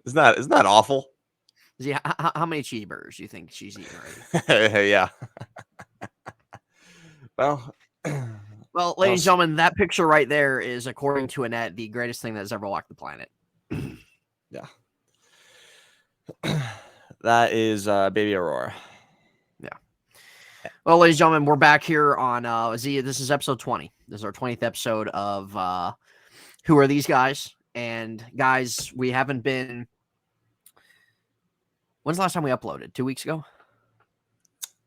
Isn't that awful? Z, how many cheeseburgers do you think she's eaten already? Yeah. Well, Well, ladies and gentlemen, that picture right there is, according to Annette, the greatest thing that has ever walked the planet. yeah. That is Baby Aurora. Yeah. Well, ladies and gentlemen, we're back here on Z. This is episode 20. This is our 20th episode of Who Are These Guys? And guys, we haven't been. When's the last time we uploaded? 2 weeks ago?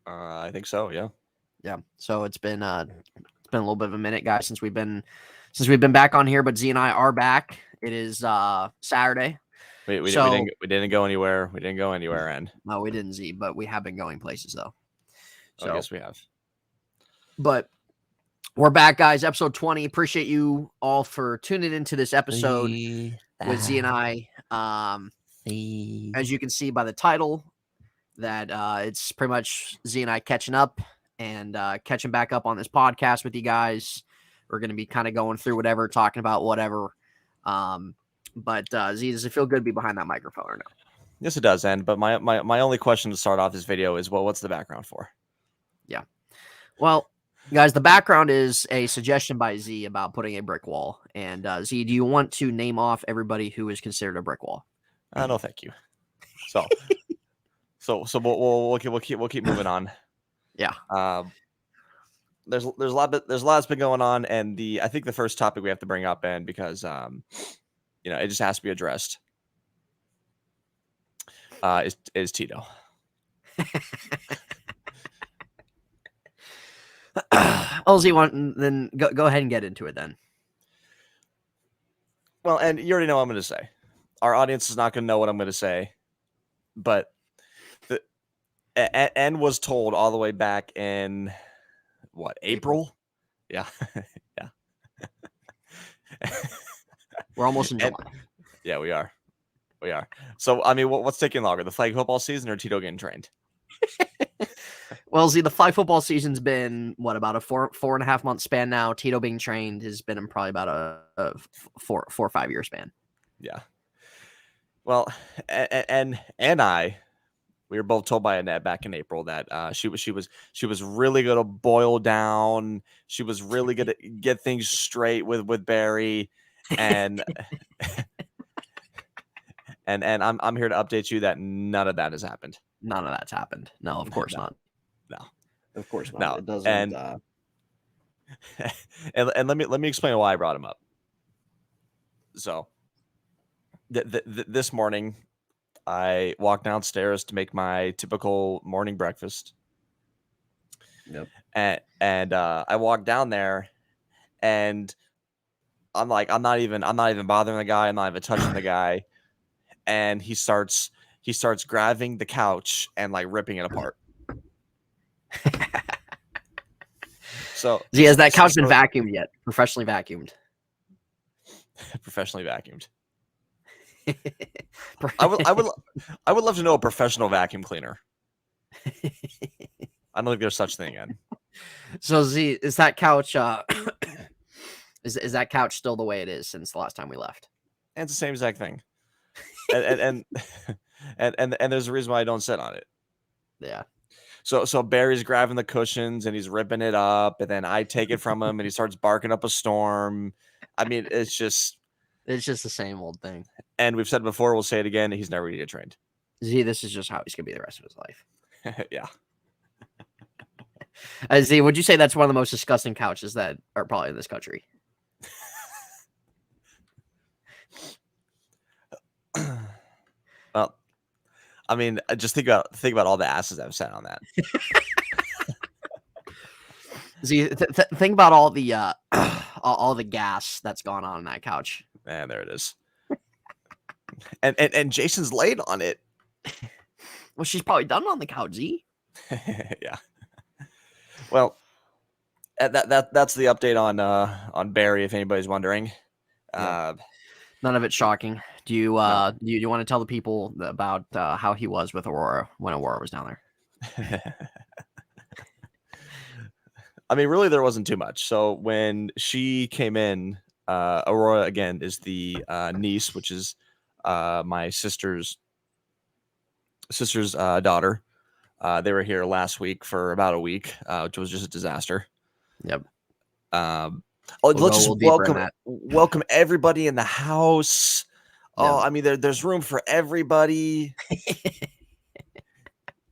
I think so. Yeah. Yeah. So it's been a little bit of a minute, guys, since we've been back on here. But Z and I are back. It is Saturday. We didn't go anywhere. We didn't go anywhere, and no, we didn't, Z. But we have been going places though. So I guess we have. But we're back, guys. Episode 20. Appreciate you all for tuning into this episode with Z and I. As you can see by the title, that it's pretty much Z and I catching up and catching back up on this podcast with you guys. We're going to be kind of going through whatever, talking about whatever. But Z, does it feel good to be behind that microphone or no? Yes, it does. But my only question to start off this video is, what's the background for? Yeah. Well, guys, the background is a suggestion by Z about putting a brick wall. And Z, do you want to name off everybody who is considered a brick wall? No, thank you. So, we'll keep moving on. Yeah. There's a lot that's been going on, and I think the first topic we have to bring up, and because it just has to be addressed, is Tito. Z, then go ahead and get into it then. Well, and you already know what I'm going to say. Our audience is not going to know what I'm going to say, but N was told all the way back in April? Yeah. Yeah. We're almost in July. Yeah, we are. So, I mean, what's taking longer, the flag football season or Tito getting trained? Well, Z, the flag football season's been about a 4.5 month span now. Tito being trained has been in probably about a 4 or 5 year span. Yeah. Well, and we were both told by Annette back in April that she was really going to boil down. She was really going to get things straight with Barry, and and I'm here to update you that none of that has happened. None of that's happened. No, of course not. No, of course not. No, it doesn't. And let me explain why I brought him up. So, this morning, I walked downstairs to make my typical morning breakfast. Yep. And I walked down there, and I'm like, I'm not even bothering the guy. I'm not even touching the guy. And he starts grabbing the couch and like ripping it apart. So, Z, has that couch been vacuumed yet? Professionally vacuumed. Professionally vacuumed. I would love to know a professional vacuum cleaner. I don't think there's such thing yet. So Z, is that couch is that couch still the way it is since the last time we left? And it's the same exact thing. and there's a reason why I don't sit on it. Yeah. So Barry's grabbing the cushions and he's ripping it up, and then I take it from him and he starts barking up a storm. I mean, it's just the same old thing. And we've said before, we'll say it again, he's never going to get trained. Z, this is just how he's going to be the rest of his life. Yeah. Z, would you say that's one of the most disgusting couches that are probably in this country? Well, I mean, just think about all the asses I've sat on that. Z, think about all the gas that's gone on in that couch. And there it is. and Jason's laid on it. Well, she's probably done on the couch, Z. Yeah. Well, that's the update on Barry, if anybody's wondering. Yeah. None of it's shocking. Do you want to tell the people about how he was with Aurora when Aurora was down there? I mean, really, there wasn't too much. So when she came in, Aurora again is the niece, which is my sister's daughter. They were here last week for about a week, which was just a disaster. Yep. Let's just welcome everybody in the house. Oh, Yep. I mean, there's room for everybody.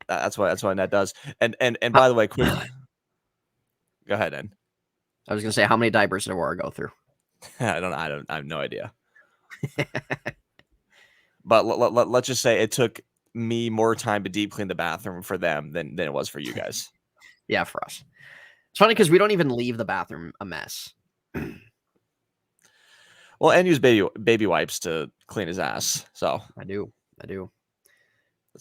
That's what Annette does. And by the way, quick, go ahead, Ed. I was gonna say, how many diapers did Aurora go through? I have no idea. But let's just say it took me more time to deep clean the bathroom for them than it was for you guys. Yeah, for us. It's funny because we don't even leave the bathroom a mess. Well, and use baby wipes to clean his ass. So I do.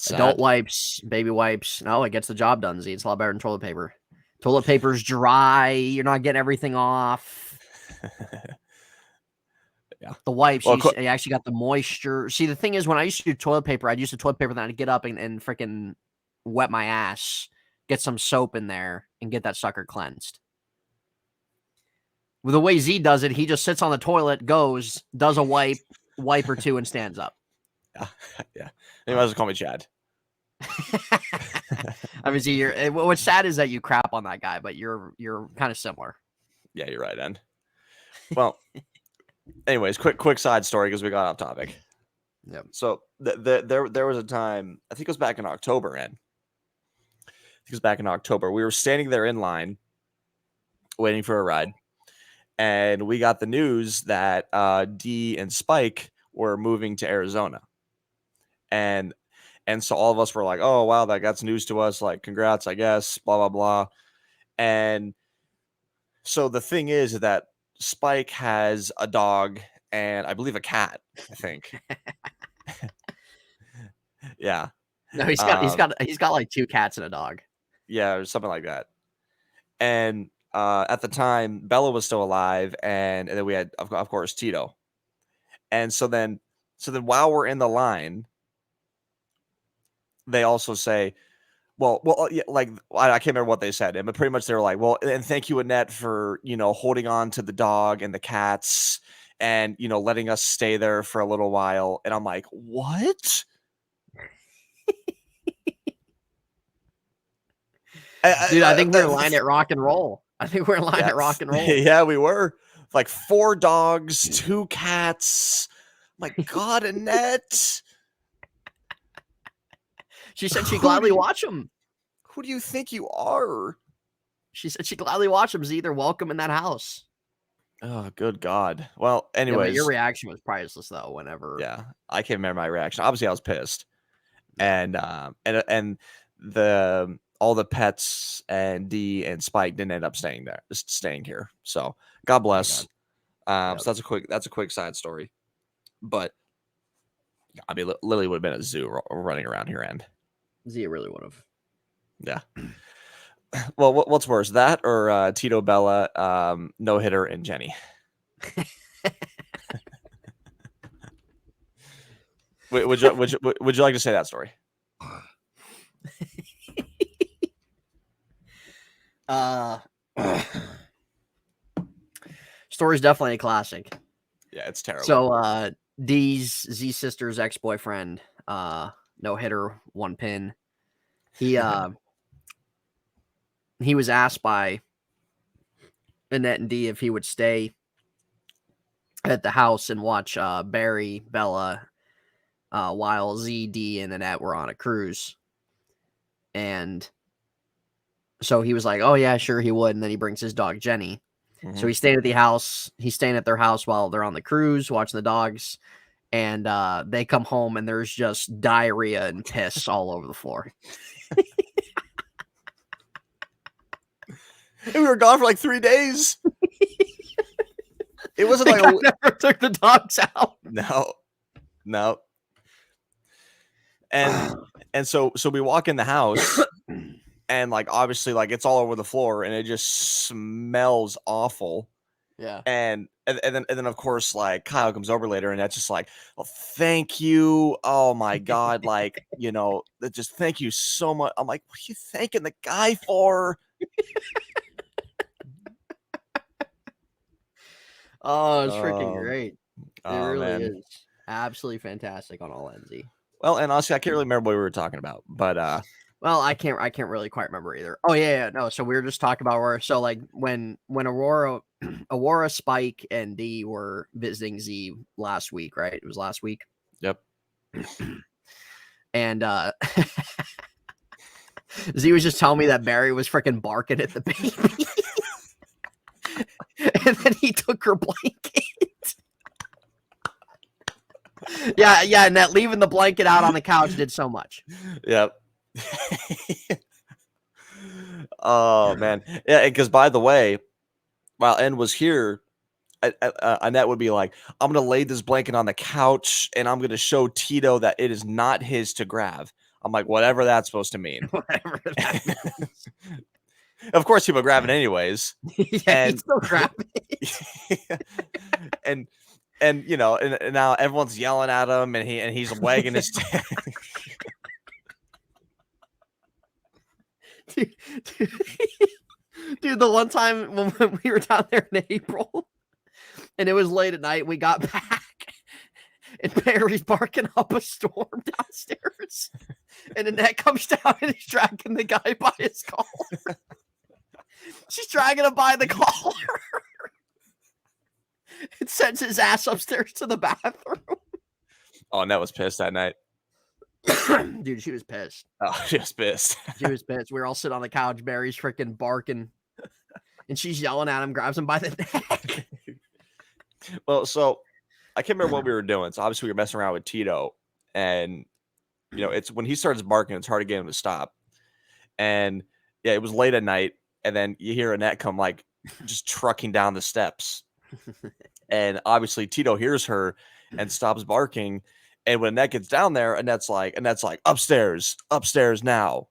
Adult wipes, baby wipes. No, it gets the job done. Z. It's a lot better than toilet paper. Toilet paper's dry. You're not getting everything off. Yeah. The wipes, you actually got the moisture. See, the thing is, when I used to do toilet paper, I'd use the toilet paper, then I'd get up and freaking wet my ass, get some soap in there, and get that sucker cleansed. With the way Z does it, he just sits on the toilet, goes, does a wipe or two, and stands up. Yeah. You might as well call me Chad. I mean, Z, what's sad is that you crap on that guy, but you're kind of similar. Yeah, you're right, Ed. Well, anyways, quick side story because we got off topic. Yep. So there was a time, I think it was back in October, Ed. We were standing there in line, waiting for a ride, and we got the news that Dee and Spike were moving to Arizona. And so all of us were like, oh, wow, that's news to us. Like, congrats, I guess, blah, blah, blah. And so the thing is that Spike has a dog and I believe a cat, I think. Yeah. No, he's got like 2 cats and a dog. Yeah, or something like that. And at the time, Bella was still alive, and then we had, of course, Tito. And so then while we're in the line, they also say, well, yeah, like I can't remember what they said, but pretty much they were like, well, and thank you, Annette, for holding on to the dog and the cats, and letting us stay there for a little while. And I'm like, what? Dude, I think we're lying at rock and roll. Yeah, we were. Like 4 dogs, 2 cats. My God, Annette. She said she'd gladly watch them. Who do you think you are? She said she'd gladly watch them. They're welcome in that house. Oh, good God. Well, anyways. Yeah, your reaction was priceless, though, whenever. Yeah, I can't remember my reaction. Obviously, I was pissed. And all the pets and Dee and Spike didn't end up staying here. So God bless. So that's a quick side story. But I mean, Lily would have been at a zoo running around here, and Z really would have. Yeah. Well, what's worse, that or Tito, Bella, no hitter, and Jenny? Would you like to say that story? Story's definitely a classic. Yeah, it's terrible. So Dee's Z sister's ex-boyfriend, no hitter, 1 pin. He was asked by Annette and Dee if he would stay at the house and watch Barry, Bella, while Z, Dee, and Annette were on a cruise. And so he was like, oh yeah, sure he would. And then he brings his dog Jenny. Mm-hmm. So he stayed at the house. He's staying at their house while they're on the cruise, watching the dogs. And they come home and there's just diarrhea and piss all over the floor. And we were gone for like 3 days. It wasn't like I never took the dogs out. No. And so we walk in the house and like obviously like it's all over the floor and it just smells awful. Yeah. And then of course like Kyle comes over later and that's just like, well, thank you. Oh my God. Like, just thank you so much. I'm like, what are you thanking the guy for? Oh, it's freaking great. It really is. Absolutely fantastic on all ends. Z. Well, and honestly, I can't really remember what we were talking about, but well, I can't really quite remember either. Oh yeah, no. So we were just talking about Aurora. So like when Aurora, Spike, and D were visiting Z last week, right? It was last week. Yep. And Z was just telling me that Barry was freaking barking at the baby, and then he took her blanket. yeah, and that leaving the blanket out on the couch did so much. Yep. Oh man, yeah. Because by the way, while N was here, Annette would be like, "I'm gonna lay this blanket on the couch, and I'm gonna show Tito that it is not his to grab." I'm like, whatever that's supposed to mean. Whatever that means. Of course, he would grab it anyways. Yeah, and he'd still grab it. and you know, and now everyone's yelling at him, and he's wagging his tail. Dude, the one time when we were down there in April, and it was late at night, we got back, and Barry's barking up a storm downstairs, and Annette comes down and he's dragging the guy by his collar. She's dragging him by the collar. It sends his ass upstairs to the bathroom. Oh, Annette was pissed that night. Dude, she was pissed. Oh, she was pissed. She was pissed. We were all sitting on the couch. Barry's freaking barking, and she's yelling at him, grabs him by the neck. Well, so I can't remember what we were doing. So obviously we were messing around with Tito, and you know, it's when he starts barking, it's hard to get him to stop. And yeah, it was late at night, and then you hear Annette come like just trucking down the steps, and obviously Tito hears her and stops barking. And when Annette gets down there, Annette's like upstairs now,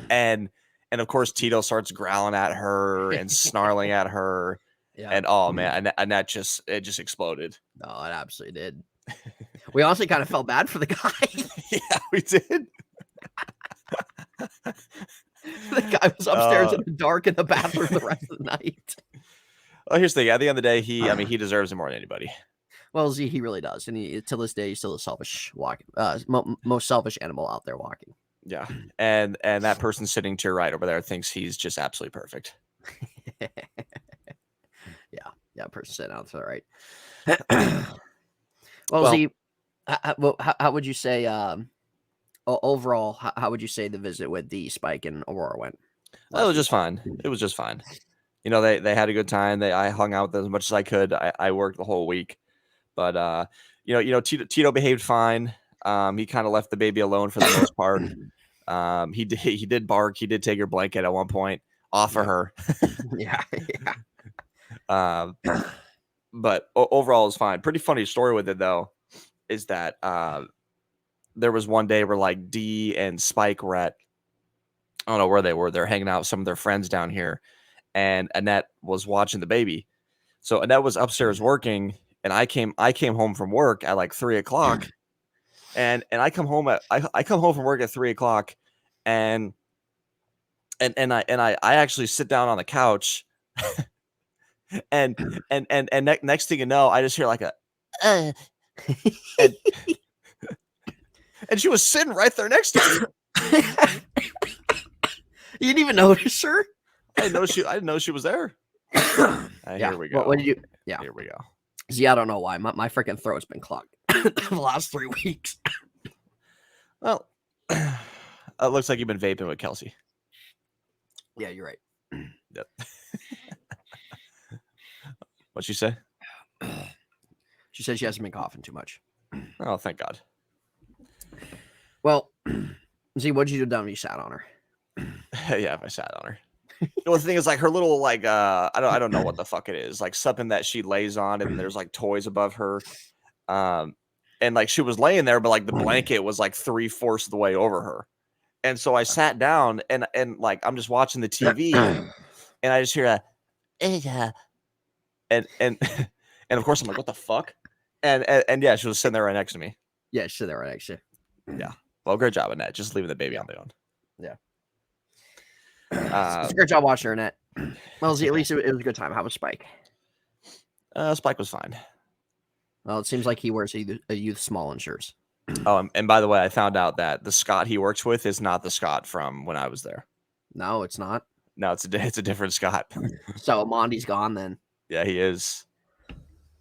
and of course Tito starts growling at her and snarling at her. Yeah. And oh man, Annette just exploded. No, it absolutely did. We honestly kind of felt bad for the guy. Yeah, we did. The guy was upstairs in the dark in the bathroom the rest of the night. Well, here's the thing. At the end of the day, he deserves it more than anybody. Well, Z, he really does, and to this day, he's still a selfish most selfish animal out there walking. Yeah, and that person sitting to your right over there thinks he's just absolutely perfect. Yeah, person sitting out to the right. well, Z, how would you say overall? How would you say the visit with the Spike and Aurora went? Well, it was just fine. It was just fine. You know, they had a good time. I hung out with them as much as I could. I worked the whole week. But you know, Tito behaved fine. He kind of left the baby alone for the most part. He did bark. He did take her blanket at one point off of her. Yeah. But overall, it was fine. Pretty funny story with it though, is that there was one day where like D and Spike were at, I don't know where they were. They're hanging out with some of their friends down here, and Annette was watching the baby. So Annette was upstairs working. And I came home from work at like 3:00, and I come home from work at 3:00, and I actually sit down on the couch, and next thing you know, I just hear like a, and she was sitting right there next to me. You didn't even notice her? I didn't know she was there. Here we go. What did you? Yeah, here we go. See, I don't know why. My freaking throat's been clogged the last 3 weeks. Well, it looks like you've been vaping with Kelsey. Yeah, you're right. Yep. What'd she say? She said she hasn't been coughing too much. Oh, thank God. Well, see, what'd you do down when you sat on her? Yeah, if I sat on her. You know, the thing is, like, her little, like, I don't know what the fuck it is, like something that she lays on, and there's like toys above her, and like she was laying there, but like the blanket was like 3/4 of the way over her, and so I sat down, and like I'm just watching the TV, and I just hear a, and of course I'm like, what the fuck, and yeah, she was sitting there right next to me. Yeah, she's sitting there right next to you. Yeah, well, great job, Annette, just leaving the baby on the own. Yeah. It's a great job watching her, Annette. Well, Z, at least it was a good time. How was Spike? Spike was fine. Well, it seems like he wears a youth small insurance. Oh, and by the way, I found out that the Scott he works with is not the Scott from when I was there. No, it's not. No, it's a different Scott. So Amondi's gone then. Yeah, he is.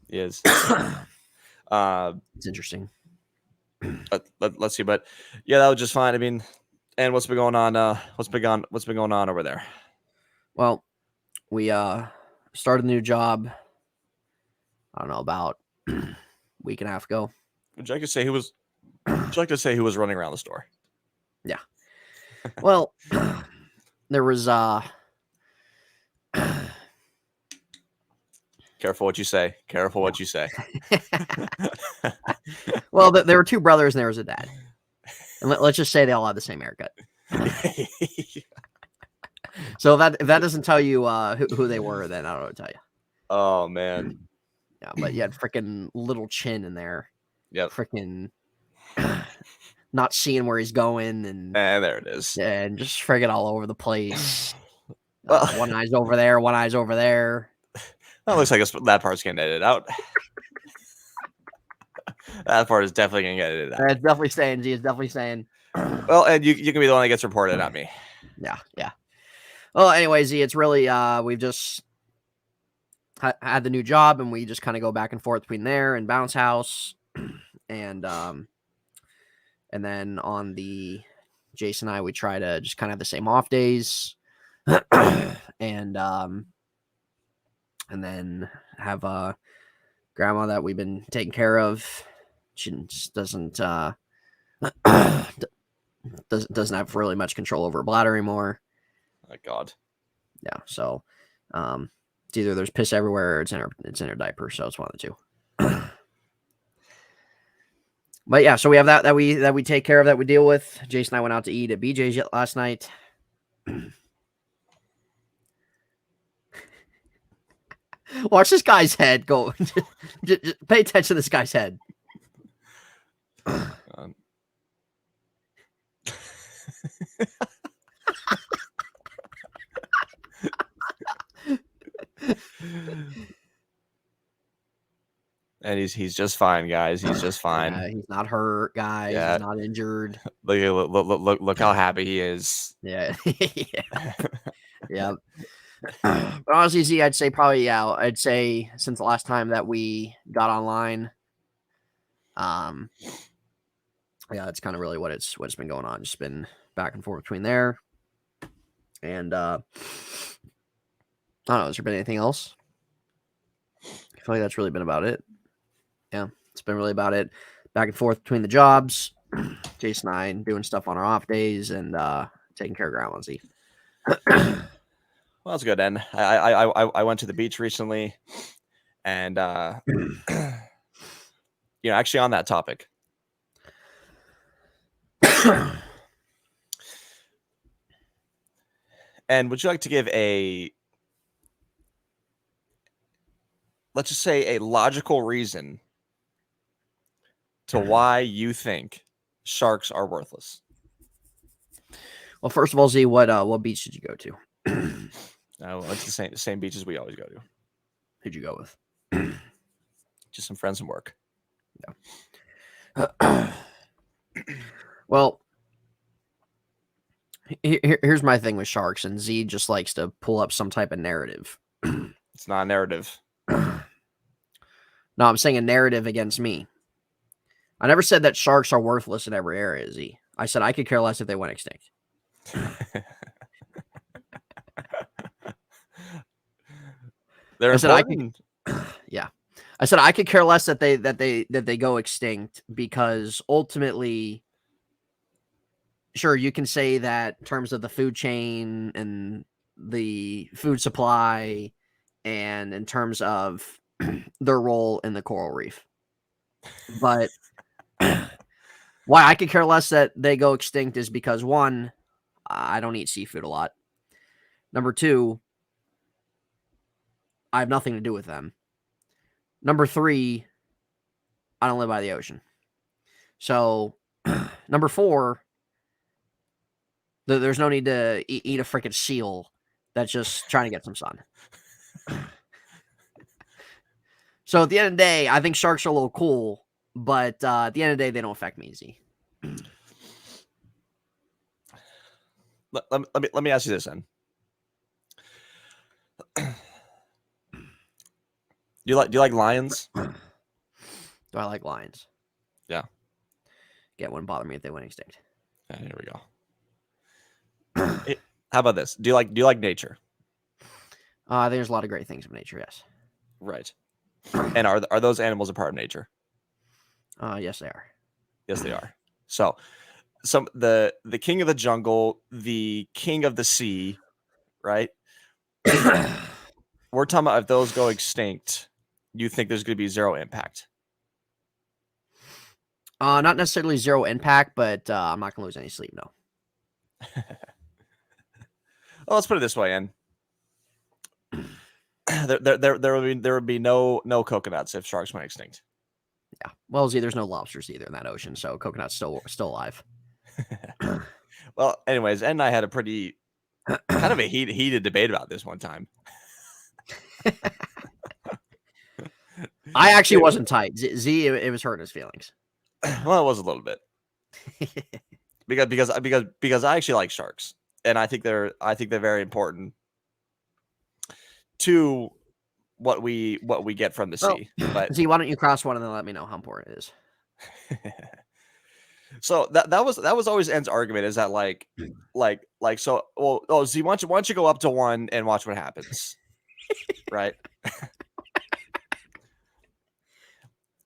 He is. It's interesting. Let's see, but yeah, that was just fine. I mean, and what's been going on? What's been going on over there? Well, we started a new job. I don't know, about a week and a half ago. Would you like to say who was? Would you like to say who was running around the store? Yeah. Well, there was Careful what you say. Careful what you say. well, there were two brothers and there was a dad. And let's just say they all had the same haircut. So if that doesn't tell you who they were, then I don't know what to tell you. Oh man. Yeah, but you had freaking little chin in there. Yep. Freaking not seeing where he's going, and there it is. And just friggin' all over the place. Well, one eye's over there, one eye's over there. That looks like that part's getting edited out. That part is definitely going to get edited out. It's definitely staying, Z. It's definitely staying. Well, and you can be the one that gets reported, not me. Yeah. Well, anyway, Z, it's really, we've just had the new job, and we just kind of go back and forth between there and Bounce House. And then on the Jason and I, we try to just kind of have the same off days. And then have a grandma that we've been taking care of. She just doesn't have really much control over her bladder anymore. Oh God. Yeah. So it's either there's piss everywhere or it's in her diaper. So it's one of the two. But yeah, so we have that we take care of, that we deal with. Jason and I went out to eat at BJ's last night. Watch this guy's head go. just pay attention to this guy's head. And he's just fine, guys. He's just fine. Yeah, he's not hurt, guys. Yeah. He's not injured. Look how happy he is. Yeah. Yeah. But honestly, Z, I'd say probably, I'd say since the last time that we got online, yeah, that's kind of really what it's been going on. Just been back and forth between there. And I don't know, has there been anything else? I feel like that's really been about it. Yeah, it's been really about it. Back and forth between the jobs, Jason and I doing stuff on our off days, and taking care of Grandma Z. Well, that's good. And I went to the beach recently, and actually on that topic, and would you like to give let's just say a logical reason to why you think sharks are worthless? Well, first of all, Z, what beach did you go to? It's the same beaches we always go to. Who'd you go with? Just some friends from work. Yeah. Well, here's my thing with sharks, and Z just likes to pull up some type of narrative. It's not a narrative. No, I'm saying a narrative against me. I never said that sharks are worthless in every area, Z. I said I could care less if they went extinct. I said I could care less that they go extinct, because ultimately, sure, you can say that in terms of the food chain and the food supply, and in terms of their role in the coral reef. But why I could care less that they go extinct is because, one, I don't eat seafood a lot. Number two, I have nothing to do with them. Number three, I don't live by the ocean. So, number four, there's no need to eat a freaking seal that's just trying to get some sun. So at the end of the day, I think sharks are a little cool, but at the end of the day, they don't affect me, Z. Let me ask you this then. Do you like lions? Do I like lions? Yeah. Yeah, it wouldn't bother me if they went extinct. Yeah, here we go. How about this? Do you like nature? There's a lot of great things in nature, yes. Right. And are those animals a part of nature? Yes, they are. Yes, they are. So the king of the jungle, the king of the sea, right? We're talking about if those go extinct, you think there's going to be zero impact? Not necessarily zero impact, but I'm not gonna lose any sleep. No. Well, let's put it this way, and there would be no coconuts if sharks went extinct. Yeah. Well, Z, there's no lobsters either in that ocean, so coconut's still alive. Well, anyways, Ed and I had a pretty kind of a heated debate about this one time. I actually wasn't tight. Z, it was hurting his feelings. Well, it was a little bit because I actually like sharks, and I think they're very important to what we get from the sea. But Z, why don't you cross one and then let me know how important it is? So that was always Ed's argument, is that so, well, Z, why don't you go up to one and watch what happens, right?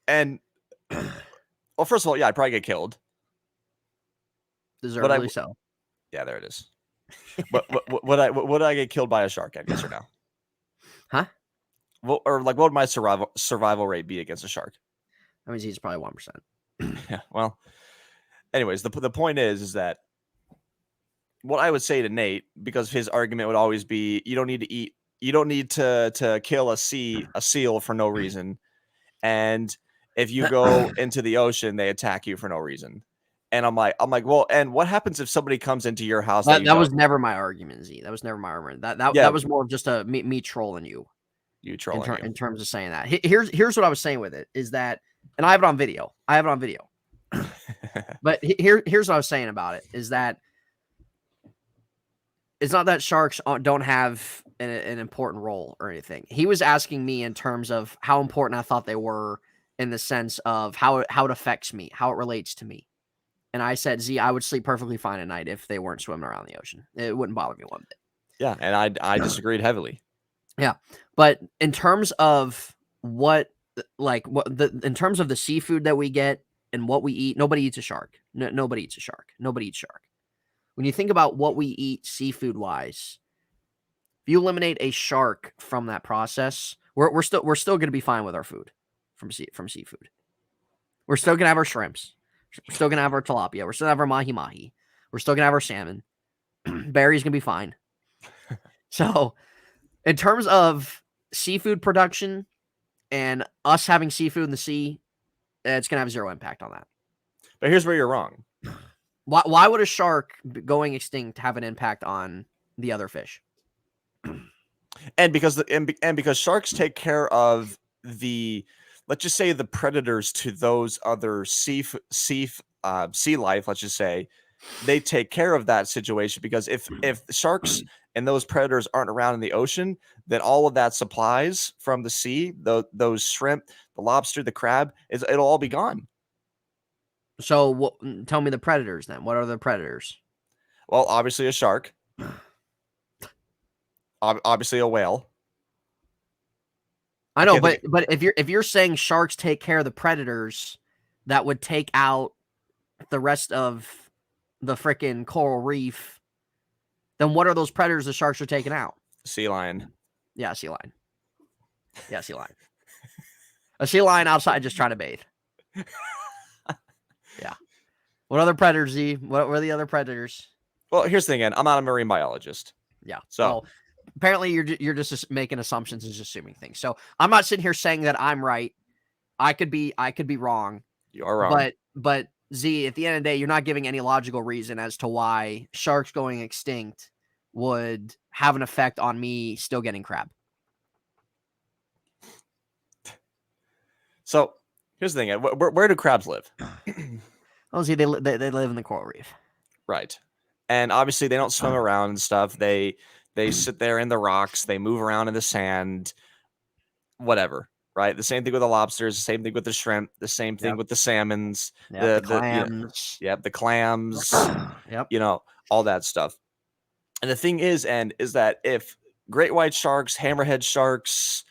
And well, first of all, yeah, I'd probably get killed. Deservedly so. Yeah, there it is. But would I get killed by a shark? Yes or no? Huh? Well, or what would my survival rate be against a shark? I mean, he's probably 1%. Yeah. Well, anyways, the point is that what I would say to Nate, because his argument would always be, you don't need to kill a seal for no reason, and if you go into the ocean, they attack you for no reason. And I'm like, well, and what happens if somebody comes into your house? That was never my argument, Z. That was never my argument. That was more of just me trolling you. You trolling in terms of saying that. Here's what I was saying with it is that, and I have it on video. But here's what I was saying about it is that it's not that sharks don't have an important role or anything. He was asking me in terms of how important I thought they were, in the sense of how it affects me, how it relates to me. And I said, Z, I would sleep perfectly fine at night if they weren't swimming around the ocean. It wouldn't bother me one bit. Yeah, and I disagreed heavily. Yeah, but in terms of in terms of the seafood that we get and what we eat, nobody eats a shark. Nobody eats a shark. Nobody eats shark. When you think about what we eat seafood wise, if you eliminate a shark from that process, we're still going to be fine with our food from seafood. We're still going to have our shrimps. We're still going to have our tilapia. We're still going to have our mahi-mahi. We're still going to have our salmon. Barry's going to be fine. So, in terms of seafood production and us having seafood in the sea, it's going to have zero impact on that. But here's where you're wrong. Why would a shark going extinct have an impact on the other fish? And because sharks take care of let's just say the predators to those other sea life, let's just say, they take care of that situation, because if sharks and those predators aren't around in the ocean, then all of that supplies from the sea, those shrimp, the lobster, the crab, it'll all be gone. So tell me the predators then. What are the predators? Well, obviously a shark. Obviously a whale. I know, but if you're saying sharks take care of the predators, that would take out the rest of the freaking coral reef, then what are those predators the sharks are taking out? Sea lion. Yeah, sea lion. Yeah, sea lion. A sea lion outside just trying to bathe. Yeah. What other predators, Z? What were the other predators? Well, here's the thing, again. I'm not a marine biologist. Yeah. So well, apparently you're just making assumptions and just assuming things. So I'm not sitting here saying that I'm right. I could be wrong. You are wrong. But Z, at the end of the day, you're not giving any logical reason as to why sharks going extinct would have an effect on me still getting crab. So here's the thing: where do crabs live? Oh, see, they live in the coral reef. Right, and obviously they don't swim around and stuff. They sit there in the rocks. They move around in the sand. Whatever. Right. The same thing with the lobsters. The same thing with the shrimp. The same thing Yep. with the salmons. Yep, the The clams. the clams. Yep. All that stuff. And the thing is that if great white sharks, hammerhead sharks,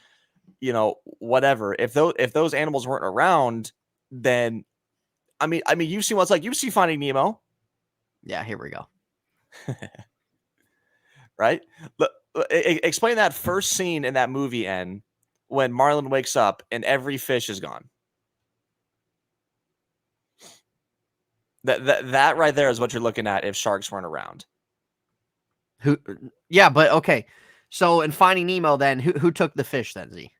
whatever, if those animals weren't around, then I mean, you've seen what's like. You see Finding Nemo, Yeah, here we go. right? Explain that first scene in that movie, N, when Marlin wakes up and every fish is gone. That right there is what you're looking at if sharks weren't around. Yeah, but okay. So in Finding Nemo, then who took the fish then, Z?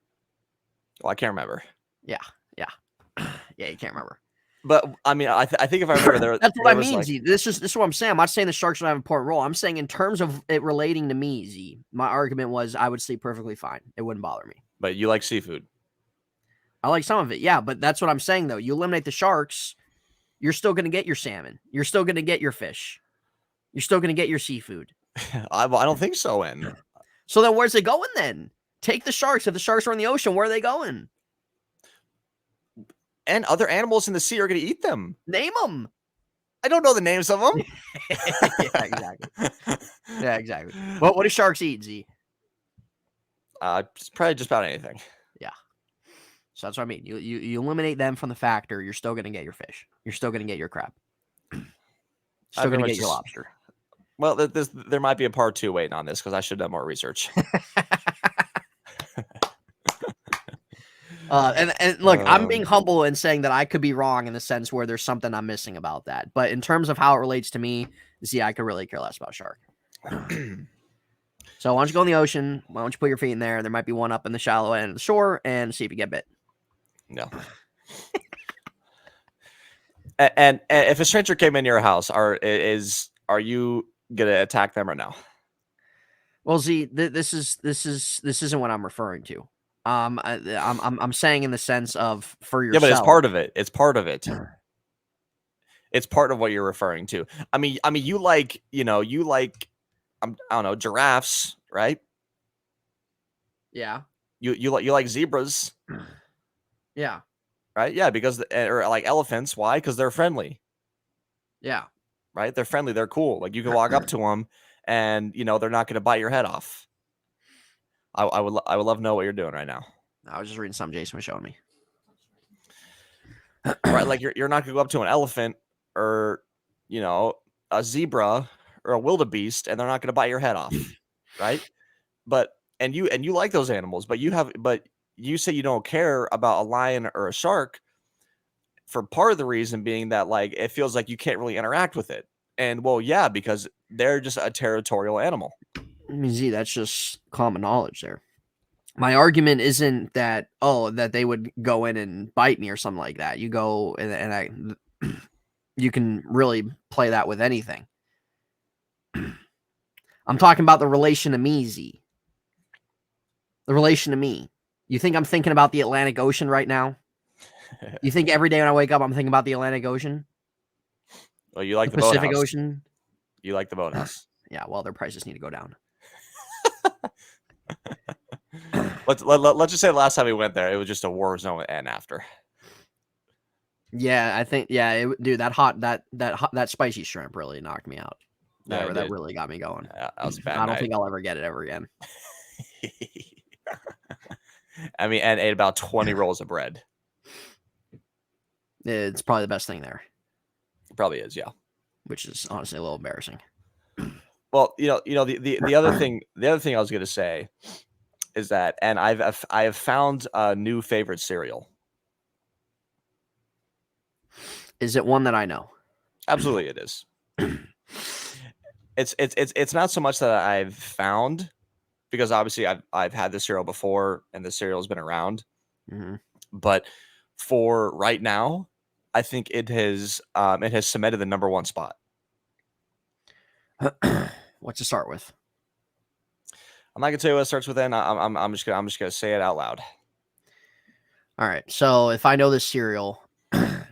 Well, I can't remember. Yeah. Yeah, you can't remember. But I mean, I think if I remember, that's what I mean, Z. This is what I'm saying. I'm not saying the sharks don't have an important role. I'm saying in terms of it relating to me, Z. My argument was I would sleep perfectly fine. It wouldn't bother me. But you like seafood. I like some of it, yeah. But that's what I'm saying, though. You eliminate the sharks, you're still going to get your salmon. You're still going to get your fish. You're still going to get your seafood. I don't think so, N. So then where's it going then? Take the sharks. If the sharks are in the ocean, where are they going? And other animals in the sea are going to eat them. Name them. I don't know the names of them. Yeah, exactly. Yeah, exactly. What do sharks eat, Z? Probably just about anything. Yeah. So that's what I mean. You eliminate them from the factor. You're still going to get your fish. You're still going to get your crab. Still going to get your lobster. Well, there might be a part 2 waiting on this because I should have done more research. And look, I'm being humble and saying that I could be wrong in the sense where there's something I'm missing about that. But in terms of how it relates to me, see, I could really care less about shark. So why don't you go in the ocean? Why don't you put your feet in there? There might be one up in the shallow end of the shore and see if you get bit. No. and if a stranger came in your house, are you gonna attack them or no? Well, Z, this isn't what I'm referring to. I'm saying in the sense of for yourself. Yeah, but it's part of it. It's part of it. It's part of what you're referring to. I mean, you like, I don't know, giraffes, right? Yeah. You like zebras. Yeah. Right? Yeah, because or like elephants. Why? Because they're friendly. Yeah. Right? They're friendly. They're cool. Like you can walk up to them, and they're not going to bite your head off. I would love to know what you're doing right now. I was just reading something Jason was showing me. Right? Like you're not going to go up to an elephant or a zebra or a wildebeest, and they're not going to bite your head off, right? But and you like those animals, but you say you don't care about a lion or a shark for part of the reason being that like it feels like you can't really interact with it. And well, yeah, because they're just a territorial animal. I mean, Z, that's just common knowledge there. My argument isn't that that they would go in and bite me or something like that. You go and you can really play that with anything. I'm talking about the relation to me, Z. The relation to me. You think I'm thinking about the Atlantic Ocean right now? You think every day when I wake up, I'm thinking about the Atlantic Ocean? Well, you like the Pacific boathouse. Ocean? You like the boathouse. Yeah, well, their prices need to go down. Let's just say the last time we went there, it was just a war zone and after. Yeah, I think dude, that spicy shrimp really knocked me out. That really got me going. Yeah, that was a bad I don't night. think I'll ever get it ever again. I mean, and ate about 20 rolls of bread. It's probably the best thing there. It probably is, yeah. Which is honestly a little embarrassing. Well, the other thing I was going to say is that, and I have found a new favorite cereal. Is it one that I know? Absolutely, it is. It's not so much that I've found, because obviously I've had the cereal before and the cereal has been around. Mm-hmm. But for right now, I think it has cemented the #1 spot. What to start with? I'm not gonna tell you what it starts with. I'm just gonna say it out loud. All right. So if I know this cereal, let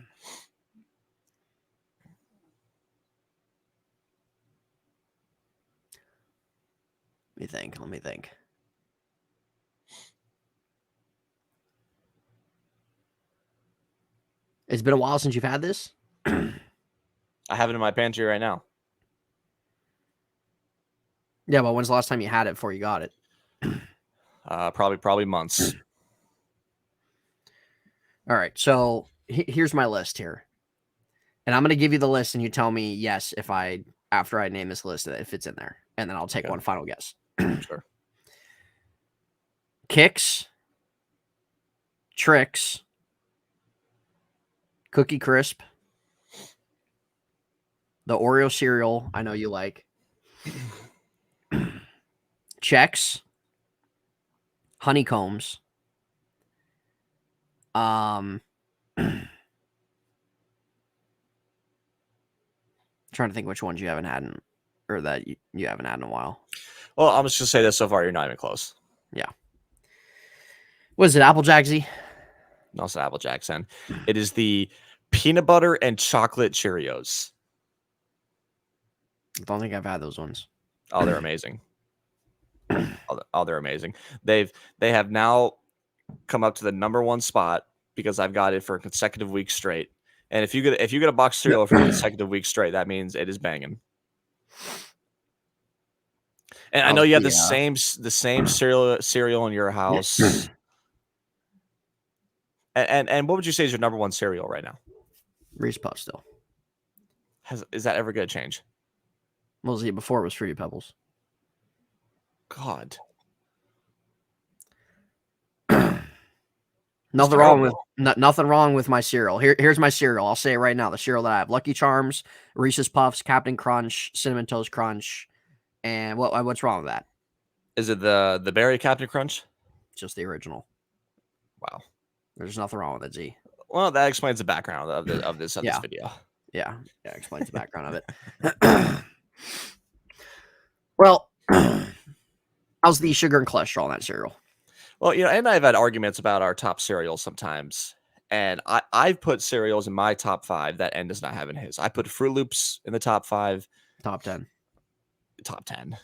me think. It's been a while since you've had this. I have it in my pantry right now. Yeah, but when's the last time you had it before you got it? Probably months. All right. So here's my list here. And I'm going to give you the list and you tell me yes if after I name this list, if it's in there. And then I'll take one final guess. Sure. Kicks, Tricks, Cookie Crisp, the Oreo cereal I know you like, Chex, Honeycombs, trying to think which ones you haven't had or that you haven't had in a while. Well, I'm just gonna say this so far, you're not even close. Yeah. What is it, Applejack Z? No, it's not Applejack, son. It is the peanut butter and chocolate Cheerios. I don't think I've had those ones. Oh, they're amazing. They're amazing. They have now come up to the #1 spot because I've got it for a consecutive week straight. And if you get a box of cereal for a consecutive week straight, that means it is banging. And I know you have the same cereal in your house. And what would you say is your #1 cereal right now? Reese Puff still. Is that ever going to change? What was it before? It was Fruity Pebbles. God. Nothing wrong with my cereal. Here's my cereal. I'll say it right now. The cereal that I have: Lucky Charms, Reese's Puffs, Captain Crunch, Cinnamon Toast Crunch, and what's wrong with that? Is it the berry Captain Crunch? Just the original. Wow. There's nothing wrong with it, Z. Well, that explains the background of this video. Yeah, explains the background of it. Well, how's the sugar and cholesterol in that cereal? Well, and I've had arguments about our top cereals sometimes. And I've put cereals in my top 5 that N does not have in his. I put Fruit Loops in the top 5. Top 10. Top 10.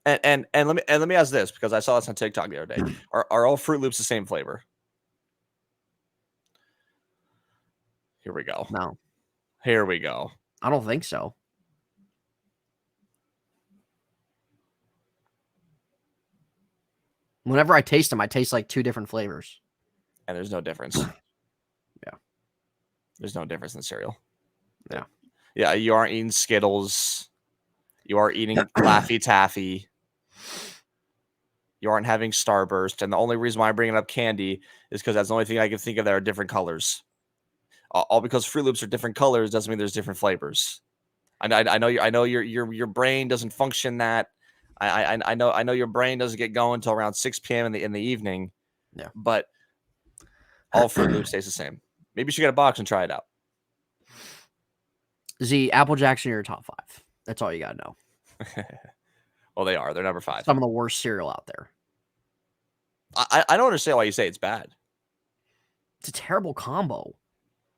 And let me ask this, because I saw this on TikTok the other day. Are all Fruit Loops the same flavor? Here we go. No. Here we go. I don't think so. Whenever I taste them, I taste like 2 different flavors. And there's no difference. Yeah. There's no difference in cereal. Yeah. Yeah, you aren't eating Skittles. You are eating Laffy Taffy. You aren't having Starburst. And the only reason why I'm bringing up candy is because that's the only thing I can think of that are different colors. All because Fruit Loops are different colors doesn't mean there's different flavors. I know your brain doesn't function that. I know your brain doesn't get going until around 6 p.m. in the evening. Yeah. But all Fruit Loops taste the same. Maybe you should get a box and try it out. Z, Apple Jacks in your top 5. That's all you gotta know. Well, they are. They're number 5. Some of the worst cereal out there. I don't understand why you say it's bad. It's a terrible combo.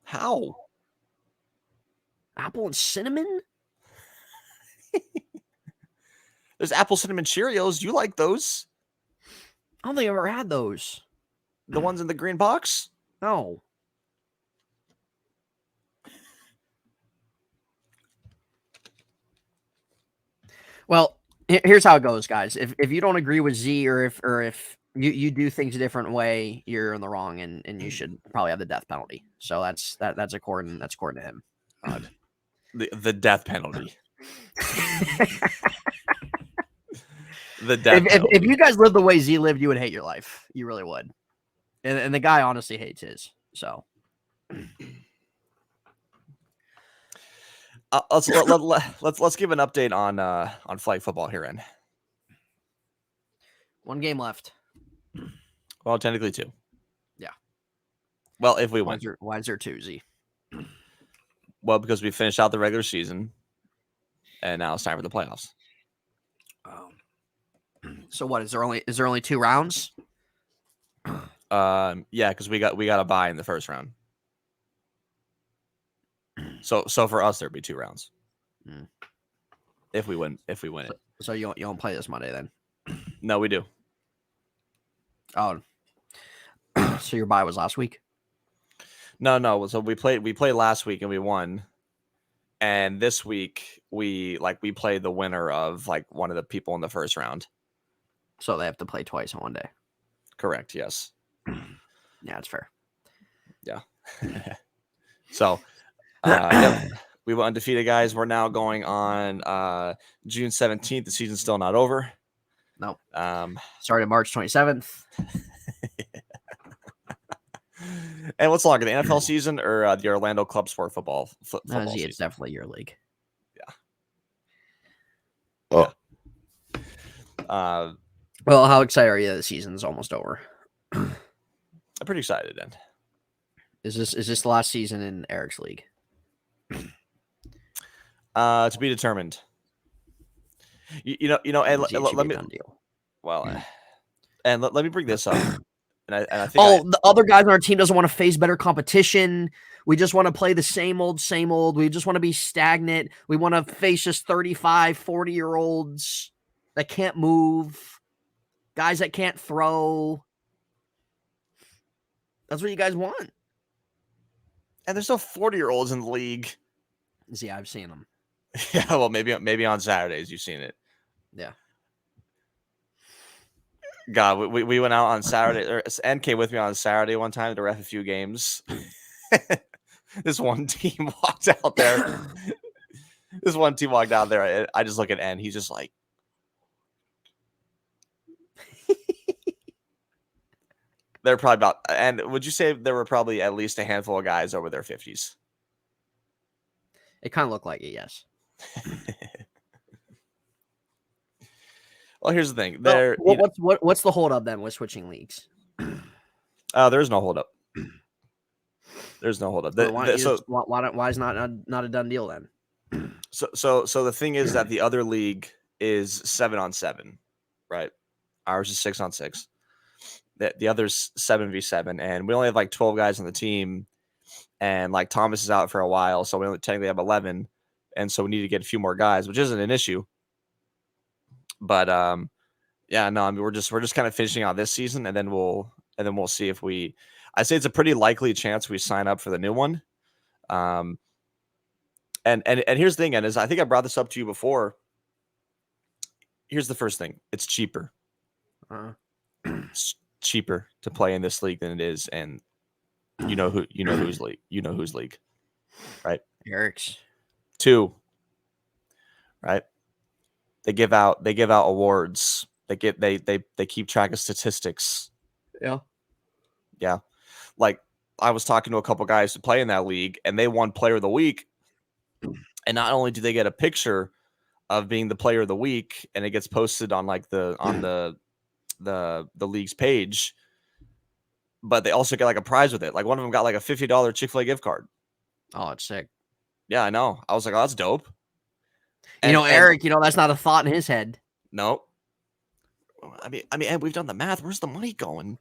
How? Apple and cinnamon? There's apple cinnamon Cheerios. You like those? I don't think I've ever had those. The ones in the green box? No. Well, here's how it goes, guys. If you don't agree with Z, or if you do things a different way, you're in the wrong, and you should probably have the death penalty. So that's according to him. The death penalty. The death penalty. If you guys lived the way Z lived, you would hate your life. You really would. And the guy honestly hates his. So let's give an update on flag football here, in 1 game left. Well, technically 2. Yeah. Well, if we win. Why is there 2, Z? Well, because we finished out the regular season, and now it's time for the playoffs. So what is there only 2 rounds? Yeah, because we got a bye in the first round. So for us, there'd be 2 rounds. If we win it. So you don't play this Monday then? No, we do. Oh, so your bye was last week? No. So we played last week and we won. And this week we played the winner of like one of the people in the first round. So they have to play twice in one day. Correct. Yes. Yeah, it's fair. Yeah. So, yep, we were undefeated, guys. We're now going on June 17th. The season's still not over. No. Nope. Started March 27th. And what's longer, the NFL season or the Orlando Club Sport football It's season? definitely your league. Yeah. Oh. Well, how excited are you? The season's almost over. I'm pretty excited. Then is this the last season in Eric's league? To be determined. You know, and let me. Deal. Well, and let me bring this up. And I think the other guys on our team doesn't want to face better competition. We just want to play the same old. We just want to be stagnant. We want to face just 35, 40-year-olds that can't move, guys that can't throw. That's what you guys want. And there's no 40-year-olds in the league. See, I've seen them. Yeah, well, maybe on Saturdays you've seen it. Yeah. God, we went out on Saturday. Or NK with me on Saturday one time to ref a few games. This one team walked out there. I just look at N. He's just like, they're probably about. And would you say there were probably at least a handful of guys over their 50s? It kind of looked like it, yes. Well, here's the thing. What's the hold up then with switching leagues? There's no hold up. There's no hold up. Why is not a done deal then? So the thing is that the other league is 7-on-7, right? Ours is 6-on-6. The other's 7v7, and we only have like 12 guys on the team, and like Thomas is out for a while, so we only technically have 11, and so we need to get a few more guys, which isn't an issue. But yeah, no, I mean we're just kind of finishing out this season, and then we'll see if we. I say it's a pretty likely chance we sign up for the new one. And here's the thing, and I think I brought this up to you before. Here's the first thing: it's cheaper. It's cheaper to play in this league than it is, and whose league, right? Eric's. 2, right? They give out awards. They keep track of statistics. Yeah. Like I was talking to a couple guys who play in that league, and they won Player of the Week. And not only do they get a picture of being the Player of the Week, and it gets posted on like the league's page, but they also get like a prize with it. Like one of them got like a $50 Chick-fil-A gift card. Oh, it's sick. Yeah, I know. I was like, oh, that's dope. Eric, that's not a thought in his head. No. I mean, we've done the math. Where's the money going?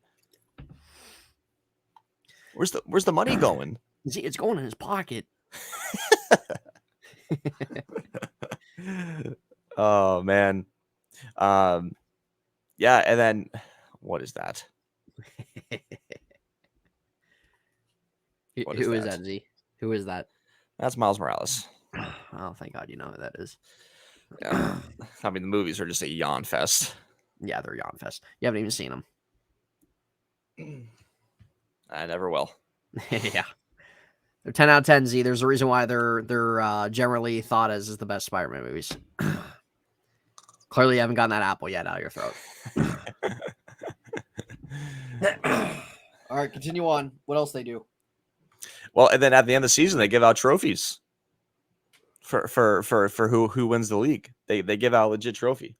Where's the money going? See, it's going in his pocket. Oh man. Yeah, and then what is that? Who is that, Z? Who is that? That's Miles Morales. Oh, thank God you know who that is. Yeah. I mean, the movies are just a yawn fest. Yeah, they're yawn fest. You haven't even seen them. I never will. Yeah. They're 10 out of 10, Z. There's a reason why they're generally thought as the best Spider-Man movies. Clearly you haven't gotten that apple yet out of your throat. All right, continue on. What else they do? Well, and then at the end of the season, they give out trophies for who wins the league. They give out a legit trophy.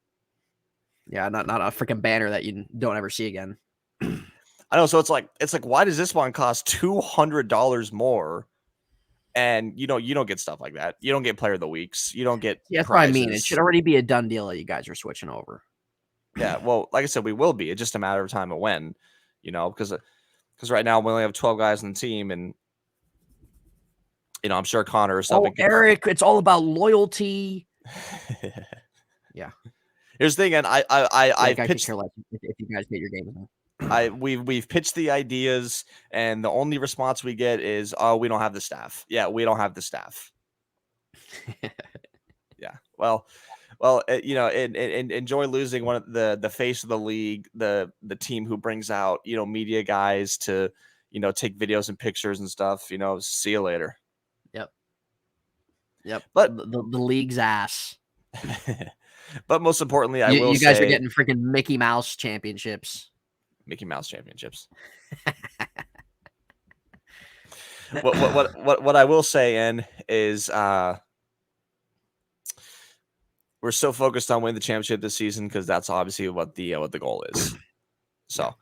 Yeah, not a freaking banner that you don't ever see again. I know. So it's like why does this one cost $200 more? And you don't get stuff like that. You don't get Player of the Weeks. You don't get. Yeah, that's what I mean. It should already be a done deal that you guys are switching over. Yeah, well, like I said, we will be. It's just a matter of time of when, because Because right now we only have 12 guys on the team, and I'm sure Connor or something. Eric, it's all about loyalty. Yeah. Here's the thing, and I pitched care less if you guys get your game. We've pitched the ideas, and the only response we get is, "Oh, we don't have the staff." Yeah, we don't have the staff. Yeah. Well, enjoy losing one of the face of the league, the team who brings out media guys to take videos and pictures and stuff. See you later. Yep. But the league's ass. But most importantly, you guys are getting freaking Mickey Mouse championships. Mickey Mouse championships. What I will say, N, is we're so focused on winning the championship this season because that's obviously what the goal is. So,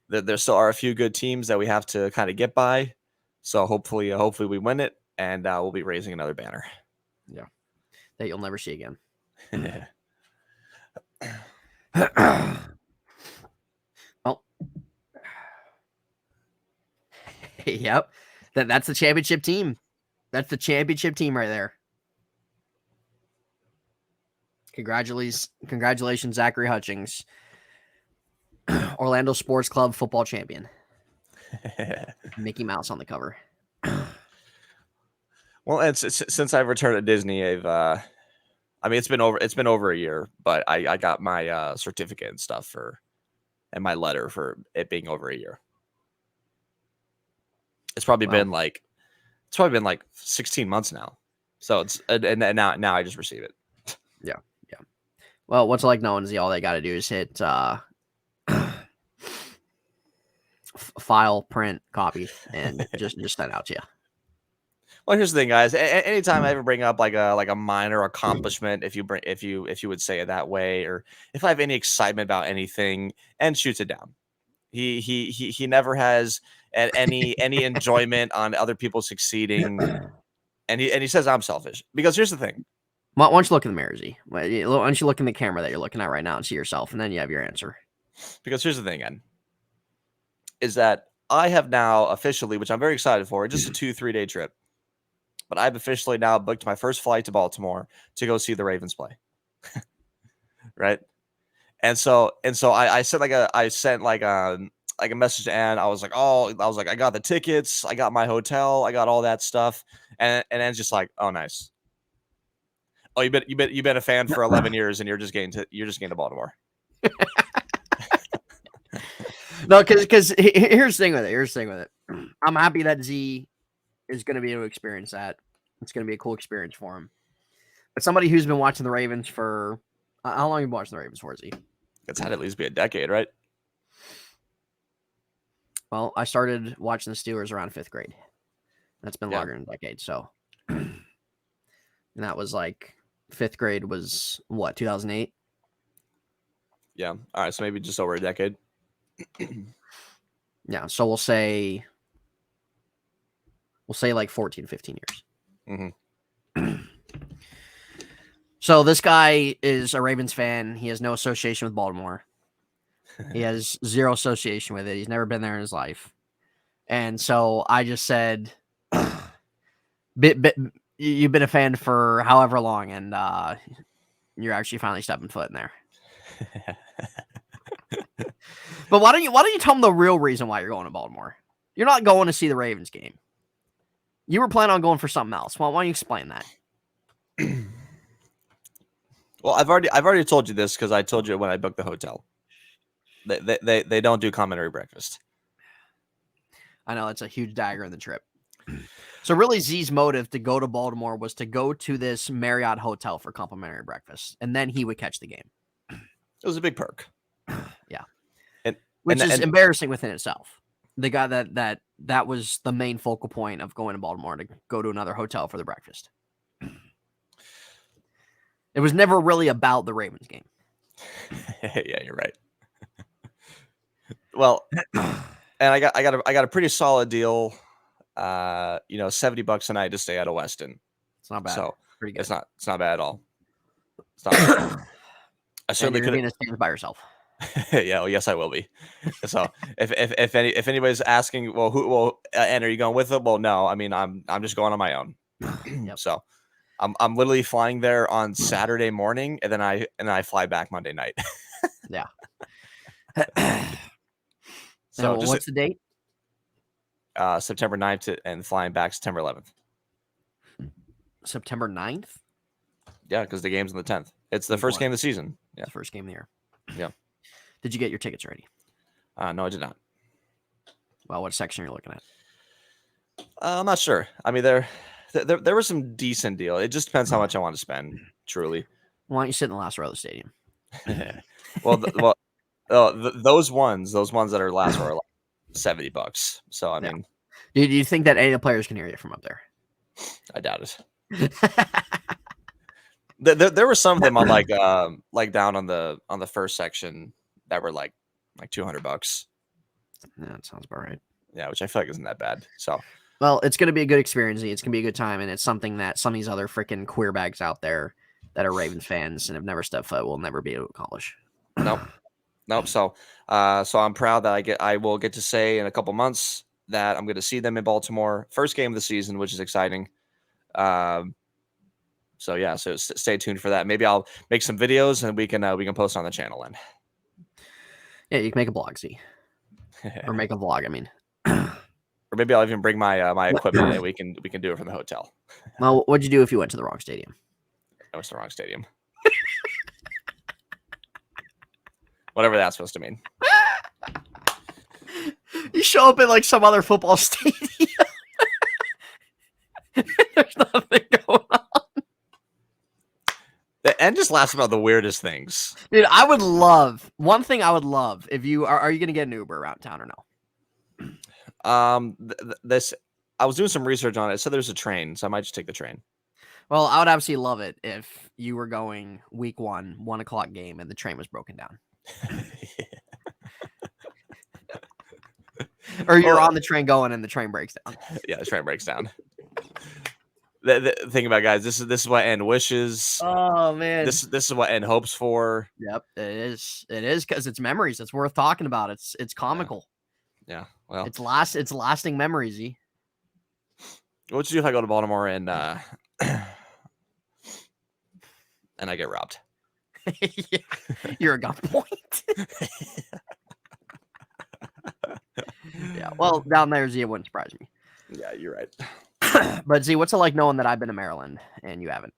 there still are a few good teams that we have to kind of get by. So hopefully we win it, and we'll be raising another banner. Yeah, that you'll never see again. Well, yep, that's the championship team. That's the championship team right there. Congratulations, Zachary Hutchings, Orlando Sports Club football champion. Mickey Mouse on the cover. Well, and since I've returned to Disney, it's been over a year, but I got my certificate and stuff and my letter for it being over a year. It's probably been like 16 months now. So it's and now I just receive it. Yeah. Well, what's it like knowing is all they got to do is hit file, print, copy, and just send out to you. Well, here's the thing, guys. Anytime I ever bring up like a minor accomplishment, if you would say it that way, or if I have any excitement about anything, and shoots it down. He never has any enjoyment on other people succeeding, and he says I'm selfish because here's the thing. Why don't you look in the mirror, Z? Why don't you look in the camera that you're looking at right now and see yourself, and then you have your answer. Because here's the thing, Ed, is that I have now officially, which I'm very excited for, just a 2-3 day trip, but I've officially now booked my first flight to Baltimore to go see the Ravens play. Right. And so I sent a message to Ann. I was like, I got the tickets, I got my hotel, I got all that stuff. And Ann's just like, oh, nice. Oh, you've been a fan for 11 years and you're just getting to Baltimore. No, because here's the thing with it. I'm happy that Z is going to be able to experience that. It's going to be a cool experience for him. But somebody who's been watching the Ravens for how long have you been watching the Ravens for, Z? It's had to at least be a decade, right? Well, I started watching the Steelers around 5th grade. That's been longer than a decade. So, and that was like 5th grade was what, 2008? Yeah. All right. So maybe just over a decade. Yeah. So we'll say like 14, 15 years. Mm-hmm. So this guy is a Ravens fan. He has no association with Baltimore. He has zero association with it. He's never been there in his life. And so I just said, you've been a fan for however long, and you're actually finally stepping foot in there. But why don't you tell him the real reason why you're going to Baltimore? You're not going to see the Ravens game. You were planning on going for something else. Why don't you explain that? Well, I've already told you this because I told you when I booked the hotel. They don't do complimentary breakfast. I know it's a huge dagger in the trip. So really, Z's motive to go to Baltimore was to go to this Marriott hotel for complimentary breakfast, and then he would catch the game. It was a big perk. Yeah, which is embarrassing within itself. The guy that was the main focal point of going to Baltimore, to go to another hotel for the breakfast. It was never really about the Ravens game. Yeah, you're right. Well, and I got a pretty solid deal. $70 a night to stay at a Westin. It's not bad. So pretty good. It's not bad at all. It's not bad. I certainly could be by yourself. Yeah, well, yes, I will be. So if anybody's asking, well, and are you going with them? Well, no. I mean, I'm just going on my own. Yep. So I'm literally flying there on Saturday morning, and then I fly back Monday night. Yeah. So Now, what's the date? September 9th and flying back September 11th. September 9th? Yeah, because the game's on the 10th. It's the first game of the season. Yeah, the first game of the year. Yeah. Did you get your tickets ready? No, I did not. Well, what section are you looking at? I'm not sure. I mean, there was some decent deal. It just depends how much I want to spend. Truly. Why don't you sit in the last row of the stadium? Those ones that are last row are like $70. So I mean, do you think that any of the players can hear you from up there? I doubt it. There were some of them on like down on the first section that were like $200. Yeah, that sounds about right. Yeah, which I feel like isn't that bad. So, well, it's going to be a good experience. It's going to be a good time, and it's something that some of these other freaking queer bags out there that are Ravens fans and have never stepped foot will never be able to accomplish. Nope. So I'm proud that I will get to say in a couple months that I'm going to see them in Baltimore, first game of the season, which is exciting. So yeah, so stay tuned for that. Maybe I'll make some videos and we can post on the channel then. Yeah, you can make a blog, see, or make a vlog. I mean, or maybe I'll even bring my equipment and we can do it from the hotel. Well, what'd you do if you went to the wrong stadium? I went to the wrong stadium. Whatever that's supposed to mean. You show up in like some other football stadium. There's nothing going on. The end just laughs about the weirdest things. Dude, I would love if you are you going to get an Uber around town or no? This I was doing some research on it. So there's a train, so I might just take the train. Well, I would absolutely love it if you were going week 1:00 game, and the train was broken down. Or you're on the train going and the train breaks down. Yeah, the train breaks down. The thing about guys, this is what N wishes. Oh man, this is what N hopes for. Yep, it is because it's memories. It's worth talking about. It's comical. Yeah, well, it's lasting memories. What would you do if I go to Baltimore and I get robbed? You're a gunpoint. Yeah, well, down there, Z, it wouldn't surprise me. Yeah, you're right. But Z, what's it like knowing that I've been to Maryland and you haven't?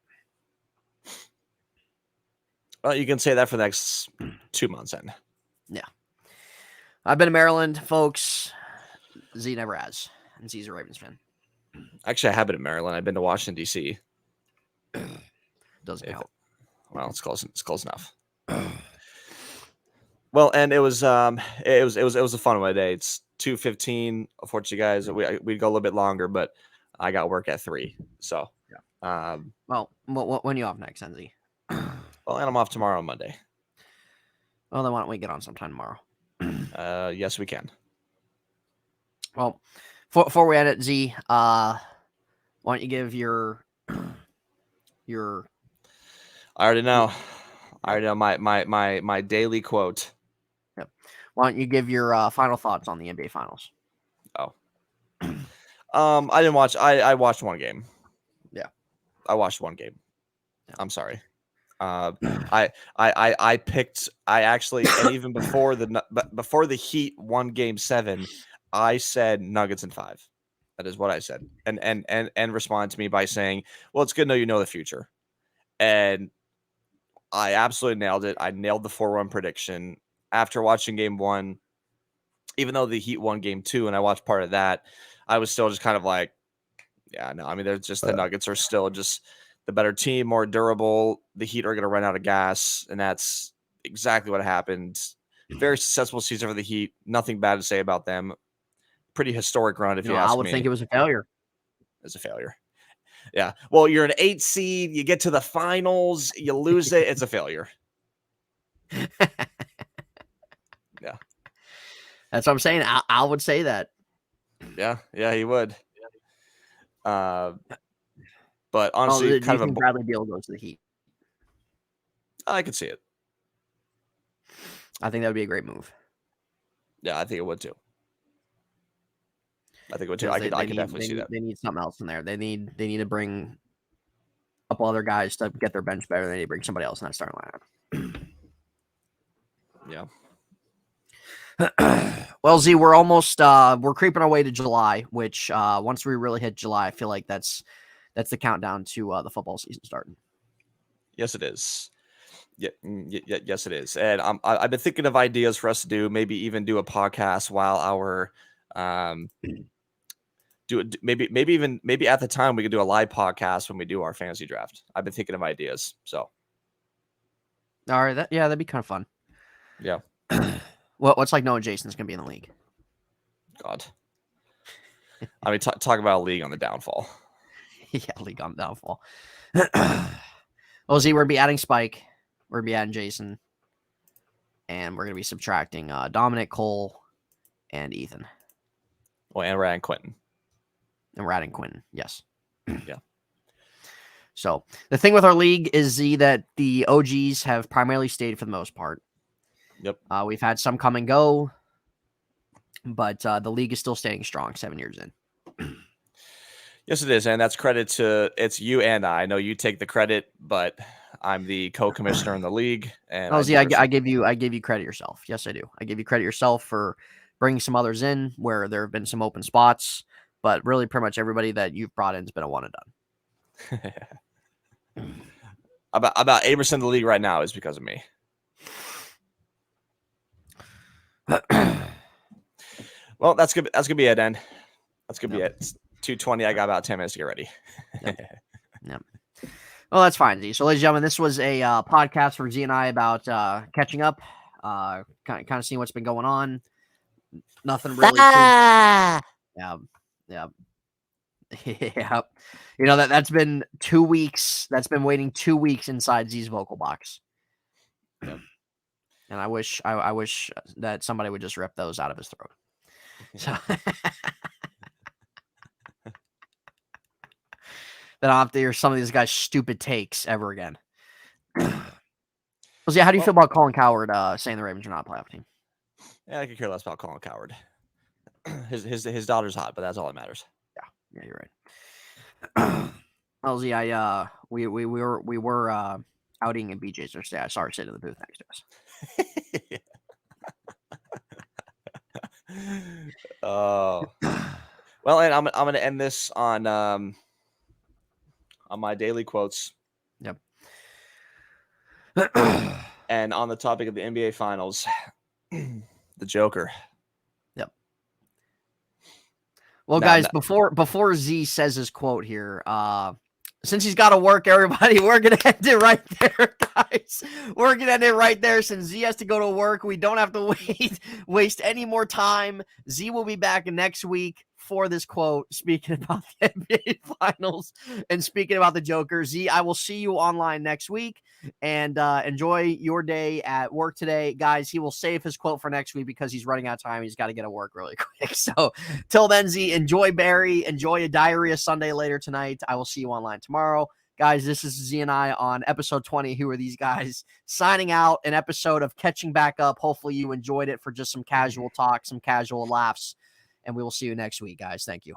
Well, you can say that for the next 2 months then. Yeah. I've been to Maryland, folks. Z never has. And Z's a Ravens fan. Actually, I have been in Maryland. I've been to Washington, D.C. Doesn't count. Well, it's close enough. Well, and it was a fun one day. It's 2:15. Unfortunately, guys, we'd go a little bit longer, but I got work at 3. So, yeah. Well, when are you off next, NZ? Well, and I'm off tomorrow on Monday. Well, then why don't we get on sometime tomorrow? Yes, we can. Well, before we end it, Z, why don't you give your I already know. My daily quote. Yep. Why don't you give your final thoughts on the NBA Finals? Oh. I didn't watch. I watched one game. Yeah. I watched one game. Yeah. I'm sorry. I picked. I actually, and even before the Heat won Game 7, I said Nuggets in 5. That is what I said, and responded to me by saying, "Well, it's good to know you know the future," and I absolutely nailed it. I nailed the 4-1 prediction after watching Game 1. Even though the Heat won Game 2, and I watched part of that, I was still just kind of like, yeah, no. I mean, they're just the Nuggets are still just the better team, more durable. The Heat are going to run out of gas, and that's exactly what happened. Very successful season for the Heat. Nothing bad to say about them. Pretty historic run, if you ask me. I would think it was a failure. It's a failure. Yeah. Well, you're an 8 seed. You get to the finals. You lose it. It's a failure. Yeah. That's what I'm saying. I would say that. Yeah, he would. But honestly, kind of a Bradley Beal goes to the Heat. I could see it. I think that would be a great move. Yeah, I think it would too. I think it would too. I could definitely see that. They need something else in there. They need to bring a couple other guys to get their bench better. They need to bring somebody else in that starting lineup. Yeah. Well, Z, we're almost we're creeping our way to July, which once we really hit July, I feel like that's the countdown to the football season starting. Yes, it is. Yes, it is. And I've been thinking of ideas for us to do. Maybe even do a podcast while our maybe at the time we could do a live podcast when we do our fantasy draft. I've been thinking of ideas. So, all right, that'd be kind of fun. Yeah. What's like knowing Jason's gonna be in the league? God. I mean, talk about a league on the downfall. Yeah, league on the downfall. Well, Z, we're gonna be adding Spike. We're gonna be adding Jason, and we're gonna be subtracting Dominic, Cole, and Ethan. Well, and we're adding Quentin. And we're adding Quentin. Yes. Yeah. So the thing with our league is Z that the OGs have primarily stayed for the most part. Yep. We've had some come and go, but the league is still staying strong 7 years in. Yes, it is, and that's credit to it's you and I. I know you take the credit, but I'm the co-commissioner in the league. And I give you credit yourself. Yes, I do. I give you credit yourself for bringing some others in where there have been some open spots, but really pretty much everybody that you've brought in has been a one and done. about 8% of the league right now is because of me. Well, that's good. That's gonna be it, then. That's gonna be it. It's 2:20. I got about 10 minutes to get ready. Yep. Well, that's fine, Z. So, ladies and gentlemen, this was a podcast for Z and I about catching up, kind of seeing what's been going on. Nothing really. Yeah. Yeah. You know that's been 2 weeks. That's been waiting 2 weeks inside Z's vocal box. Yep. And I wish that somebody would just rip those out of his throat. So then I'll have to hear some of these guys' stupid takes ever again. Well, yeah, how do you feel about Colin Cowherd saying the Ravens are not a playoff team? Yeah, I could care less about Colin Cowherd. His daughter's hot, but that's all that matters. Yeah, you're right. Well, Z, we were outing in BJ's yesterday. I saw her sitting in the booth next to us. Oh, well, and I'm gonna end this on my daily quotes. Yep. And on the topic of the NBA Finals, the Joker. Yep. Well, guys, before Z says his quote here, since he's got to work, everybody, we're going to end it right there, guys. We're going to end it right there. Since Z has to go to work, we don't have to waste any more time. Z will be back next week for this quote, speaking about the NBA Finals and speaking about the Joker. Z, I will see you online next week, and enjoy your day at work today. Guys, he will save his quote for next week because he's running out of time. He's got to get to work really quick. So till then, Z, enjoy Barry. Enjoy a Diarrhea Sunday later tonight. I will see you online tomorrow. Guys, this is Z and I on episode 20. Who are these guys? Signing out, an episode of Catching Back Up. Hopefully you enjoyed it for just some casual talk, some casual laughs. And we will see you next week, guys. Thank you.